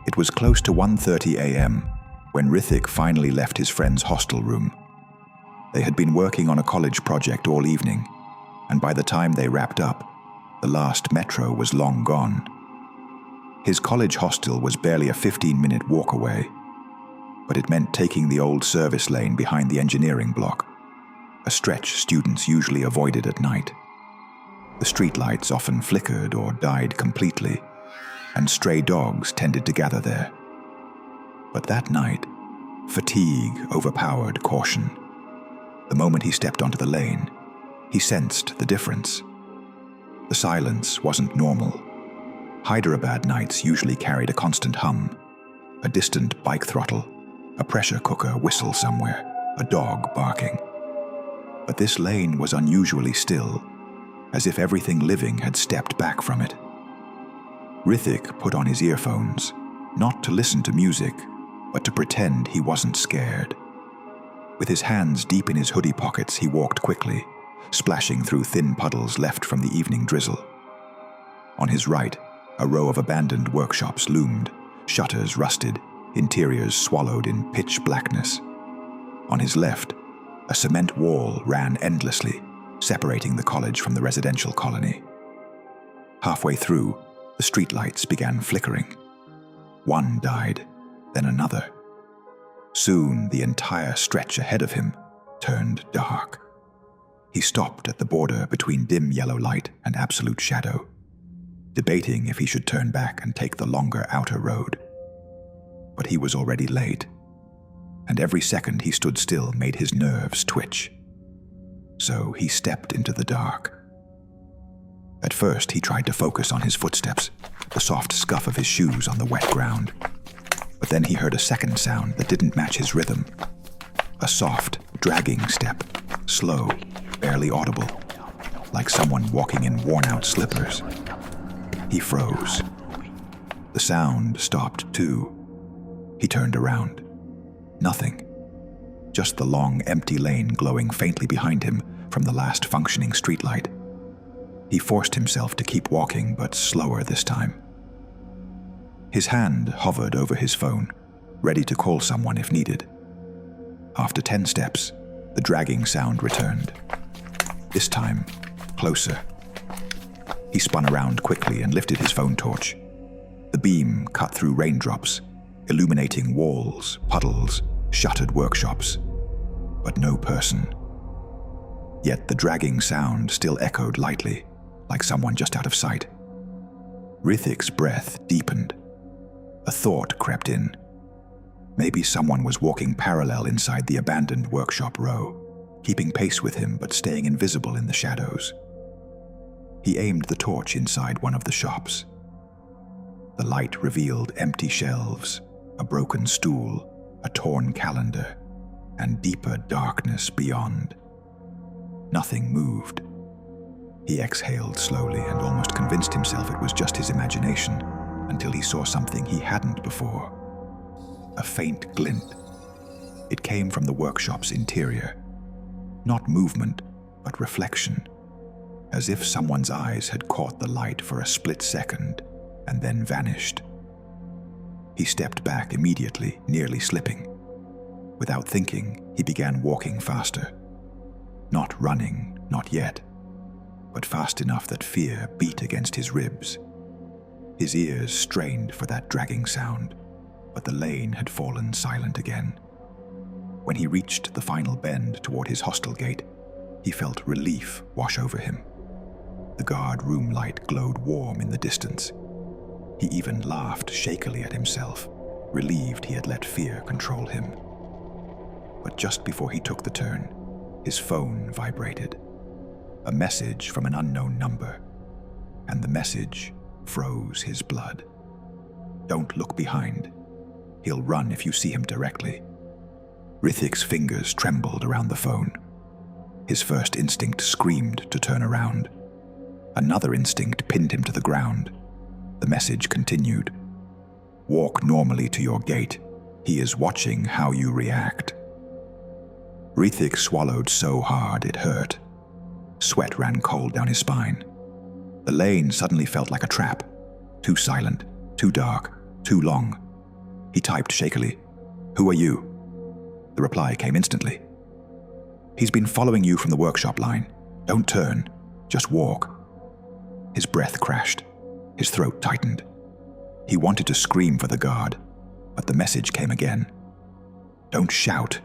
It was close to 1:30 a.m. when Rithik finally left his friend's hostel room. They had been working on a college project all evening, and by the time they wrapped up, the last metro was long gone. His college hostel was barely a 15-minute walk away, but it meant taking the old service lane behind the engineering block, a stretch students usually avoided at night. The streetlights often flickered or died completely, and stray dogs tended to gather there. But that night, fatigue overpowered caution. The moment he stepped onto the lane, he sensed the difference. The silence wasn't normal. Hyderabad nights usually carried a constant hum, a distant bike throttle, a pressure cooker whistle somewhere, a dog barking. But this lane was unusually still, as if everything living had stepped back from it. Rithik put on his earphones, not to listen to music, but to pretend he wasn't scared. With his hands deep in his hoodie pockets, he walked quickly, splashing through thin puddles left from the evening drizzle. On his right, a row of abandoned workshops loomed, shutters rusted, interiors swallowed in pitch blackness. On his left, a cement wall ran endlessly, separating the college from the residential colony. Halfway through, the streetlights began flickering. One died, then another. Soon, the entire stretch ahead of him turned dark. He stopped at the border between dim yellow light and absolute shadow, debating if he should turn back and take the longer outer road. But he was already late, and every second he stood still made his nerves twitch. So he stepped into the dark. At first, he tried to focus on his footsteps, the soft scuff of his shoes on the wet ground. But then he heard a second sound that didn't match his rhythm. A soft, dragging step, slow, barely audible, like someone walking in worn-out slippers. He froze. The sound stopped too. He turned around. Nothing. Just the long, empty lane glowing faintly behind him from the last functioning streetlight. He forced himself to keep walking, but slower this time. His hand hovered over his phone, ready to call someone if needed. After 10 steps, the dragging sound returned. This time, closer. He spun around quickly and lifted his phone torch. The beam cut through raindrops, illuminating walls, puddles, shuttered workshops. But no person. Yet the dragging sound still echoed lightly, like someone just out of sight. Rithik's breath deepened. A thought crept in. Maybe someone was walking parallel inside the abandoned workshop row, keeping pace with him but staying invisible in the shadows. He aimed the torch inside one of the shops. The light revealed empty shelves, a broken stool, a torn calendar, and deeper darkness beyond. Nothing moved. He exhaled slowly and almost convinced himself it was just his imagination, until he saw something he hadn't before. A faint glint. It came from the workshop's interior. Not movement, but reflection, as if someone's eyes had caught the light for a split second and then vanished. He stepped back immediately, nearly slipping. Without thinking, he began walking faster. Not running, not yet, but fast enough that fear beat against his ribs. His ears strained for that dragging sound, but the lane had fallen silent again. When he reached the final bend toward his hostel gate, he felt relief wash over him. The guard room light glowed warm in the distance. He even laughed shakily at himself, relieved he had let fear control him. But just before he took the turn, his phone vibrated. A message from an unknown number, and the message froze his blood. Don't look behind. He'll run if you see him directly. Rithik's fingers trembled around the phone. His first instinct screamed to turn around. Another instinct pinned him to the ground. The message continued. Walk normally to your gate. He is watching how you react. Rithik swallowed so hard it hurt. Sweat ran cold down his spine. The lane suddenly felt like a trap. Too silent, too dark, too long, He typed shakily, "Who are you?" The reply came instantly. "He's been following you from the workshop line. Don't turn, just walk." His breath crashed. His throat tightened. He wanted to scream for the guard, but the message came again. "Don't shout.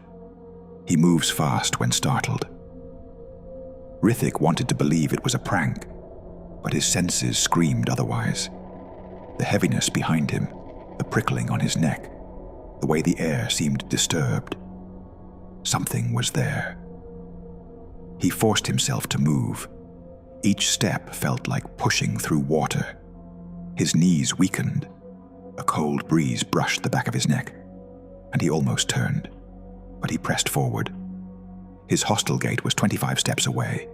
He moves fast when startled." Rithik wanted to believe it was a prank, but his senses screamed otherwise. The heaviness behind him, the prickling on his neck, the way the air seemed disturbed. Something was there. He forced himself to move. Each step felt like pushing through water. His knees weakened. A cold breeze brushed the back of his neck, and he almost turned, but he pressed forward. His hostel gate was 25 steps away.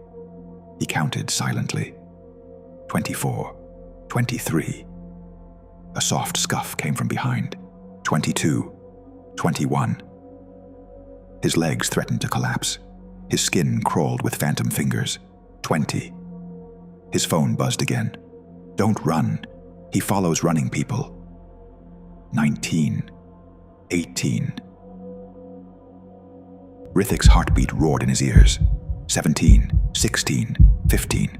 He counted silently. 24, 23. A soft scuff came from behind. 22, 21. His legs threatened to collapse. His skin crawled with phantom fingers. 20. His phone buzzed again. "Don't run. He follows running people." 19. 18. Rithik's heartbeat roared in his ears. 17. 16. 15.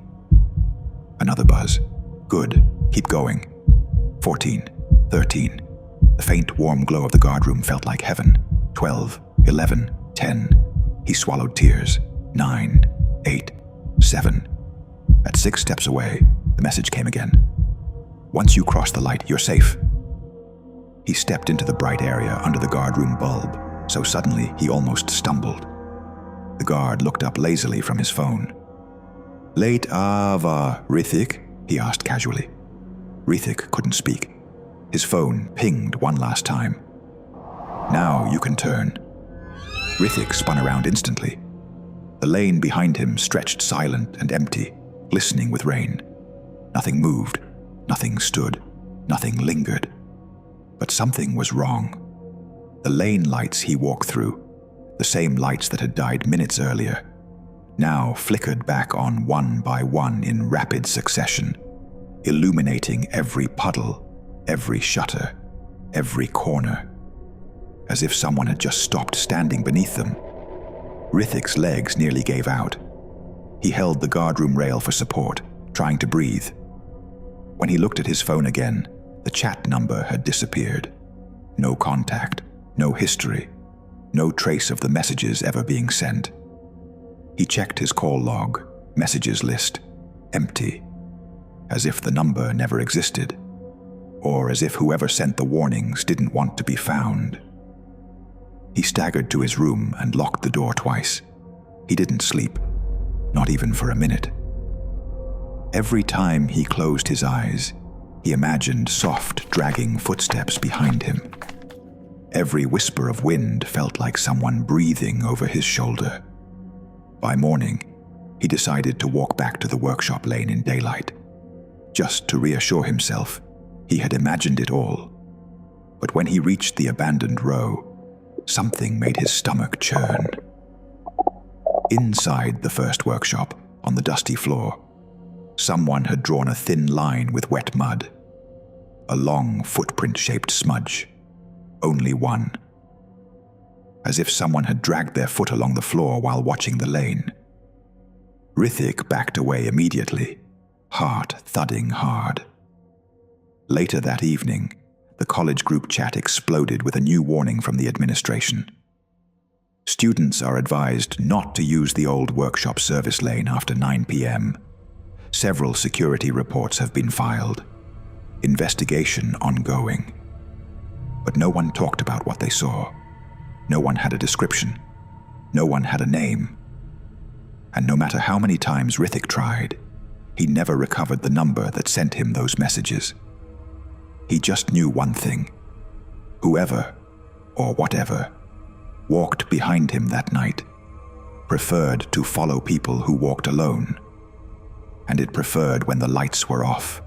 Another buzz. "Good. Keep going." 14. 13. The faint, warm glow of the guardroom felt like heaven. 12. 11. 10. He swallowed tears. 9. 8. 7. At 6 steps away, the message came again. "Once you cross the light, you're safe." He stepped into the bright area under the guardroom bulb, so suddenly he almost stumbled. The guard looked up lazily from his phone. "Late Ava, Rithik?" he asked casually. Rithik couldn't speak. His phone pinged one last time. "Now you can turn." Rithik spun around instantly. The lane behind him stretched silent and empty, glistening with rain. Nothing moved, nothing stood, nothing lingered. But something was wrong. The lane lights he walked through, the same lights that had died minutes earlier, now flickered back on one by one in rapid succession, illuminating every puddle, every shutter, every corner, as if someone had just stopped standing beneath them. Rithik's legs nearly gave out. He held the guardroom rail for support, trying to breathe. When he looked at his phone again, the chat number had disappeared. No contact, no history, no trace of the messages ever being sent. He checked his call log, messages list, empty, as if the number never existed, or as if whoever sent the warnings didn't want to be found. He staggered to his room and locked the door twice. He didn't sleep, not even for a minute. Every time he closed his eyes, he imagined soft, dragging footsteps behind him. Every whisper of wind felt like someone breathing over his shoulder. By morning, he decided to walk back to the workshop lane in daylight, just to reassure himself he had imagined it all. But when he reached the abandoned row, something made his stomach churn. Inside the first workshop, on the dusty floor, someone had drawn a thin line with wet mud. A long, footprint-shaped smudge. Only one. As if someone had dragged their foot along the floor while watching the lane. Rithik backed away immediately, heart thudding hard. Later that evening, the college group chat exploded with a new warning from the administration. Students are advised not to use the old workshop service lane after 9 p.m. Several security reports have been filed. Investigation ongoing. But no one talked about what they saw. No one had a description. No one had a name. And no matter how many times Rithik tried, he never recovered the number that sent him those messages. He just knew one thing. Whoever, or whatever, walked behind him that night preferred to follow people who walked alone. And it preferred when the lights were off.